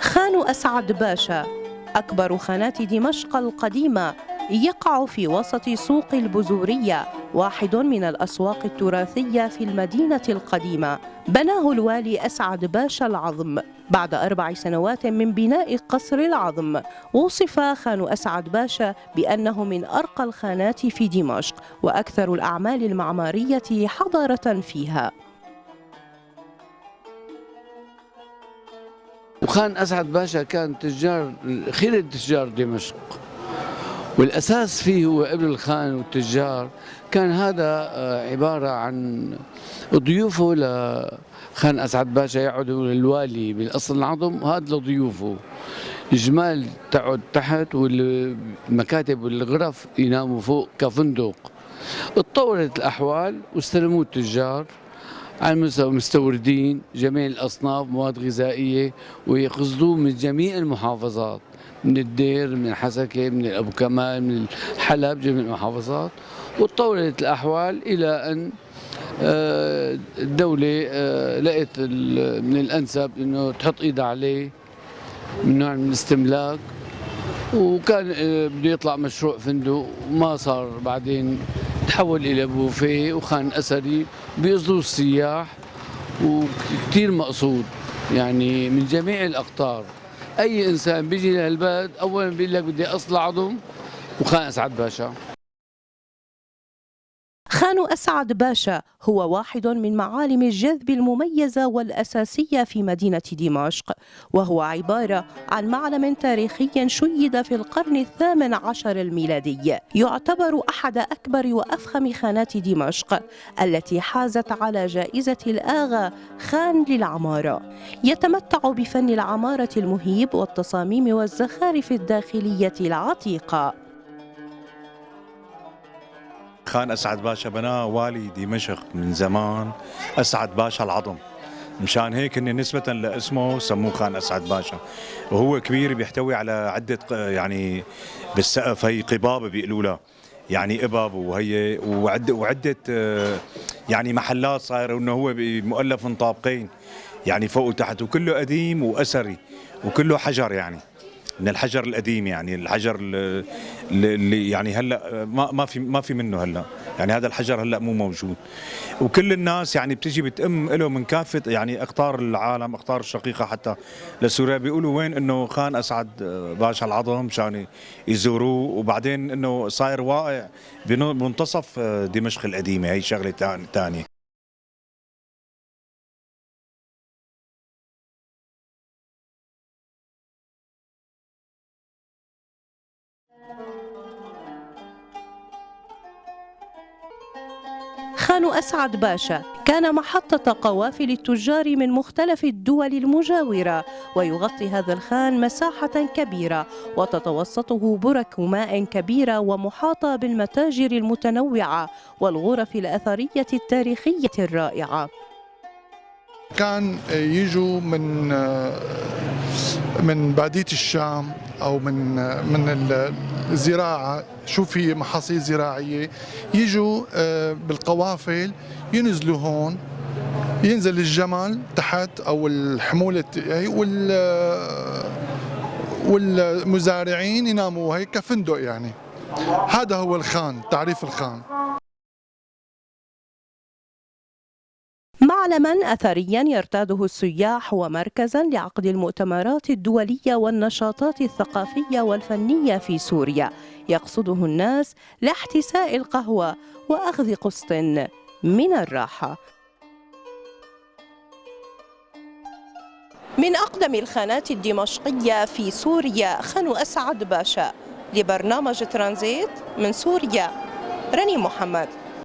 خان أسعد باشا أكبر خانات دمشق القديمة، يقع في وسط سوق البزورية، واحد من الأسواق التراثية في المدينة القديمة. بناه الوالي أسعد باشا العظم بعد 4 سنوات من بناء قصر العظم. وصف خان أسعد باشا بأنه من أرقى الخانات في دمشق وأكثر الأعمال المعمارية حضارة فيها. وخان أسعد باشا كان خير تجار دمشق، والأساس فيه هو ابن الخان والتجار. كان هذا عبارة عن ضيوفه لخان أسعد باشا، يقعدوا للوالي بالقصر العظم، هذا لضيوفه. الجمال تقعد تحت والمكاتب والغرف يناموا فوق كفندق. اتطورت الأحوال واستلموه التجار على مستوى مستوردين جميع الأصناف مواد غذائية، ويقصدوه من جميع المحافظات، من الدير، من الحسكة، من أبو كمال، من الحلب، جميع المحافظات. وتطورت الأحوال إلى أن الدولة لقت من الأنسب أنه تحط إيدها عليه من نوع من الاستملاك، وكان بده يطلع مشروع فندق وما صار. بعدين تحول إلى بوفيه وخان أثري بيقصدوا السياح، وكثير مقصود يعني من جميع الأقطار. أي إنسان بيجي لهالبلد أولا بيقول لك بدي أصل عظم وخان أسعد باشا. خان أسعد باشا هو واحد من معالم الجذب المميزة والأساسية في مدينة دمشق، وهو عبارة عن معلم تاريخي شيد في القرن 18 الميلادي. يعتبر أحد أكبر وأفخم خانات دمشق التي حازت على جائزة الآغا خان للعمارة. يتمتع بفن العمارة المهيب والتصاميم والزخارف الداخلية العتيقة. خان أسعد باشا بناه والي دمشق من زمان أسعد باشا العظم، مشان هيك إن نسبة لاسمه سموه خان أسعد باشا. وهو كبير بيحتوي على عدة يعني بالسقف هي قباب بيقولوا له، يعني إباب وهي وعدة يعني محلات صايرة، وإنه هو مؤلف من طابقين يعني فوق وتحت، وكله قديم وأثري وكله حجر، يعني من الحجر القديم، يعني الحجر اللي يعني هلا ما في منه هلا، يعني هذا الحجر هلا مو موجود. وكل الناس يعني بتجي بتأم له من كافه يعني اقطار العالم، اقطار الشقيقه حتى لسوريا، بيقولوا وين انه خان اسعد باشا العظم مشان يزوروه. وبعدين انه صاير واقع بمنتصف دمشق القديمه، هي شغله ثانيه. خان أسعد باشا كان محطة قوافل التجار من مختلف الدول المجاورة، ويغطي هذا الخان مساحة كبيرة وتتوسطه برك ماء كبيرة ومحاطة بالمتاجر المتنوعة والغرف الأثرية التاريخية الرائعة. كان يجوا من بادية الشام أو من الزراعة، شو في محاصيل زراعية، يجوا بالقوافل ينزلوا هون، ينزل الجمل تحت أو الحمولة والمزارعين يناموا هيك كفندق. يعني هذا هو الخان، تعريف الخان. معلما أثريا يرتاده السياح ومركزا لعقد المؤتمرات الدولية والنشاطات الثقافية والفنية في سوريا، يقصده الناس لاحتساء القهوة وأخذ قسط من الراحة. من أقدم الخانات الدمشقية في سوريا خان أسعد باشا. لبرنامج ترانزيت من سوريا، رني محمد.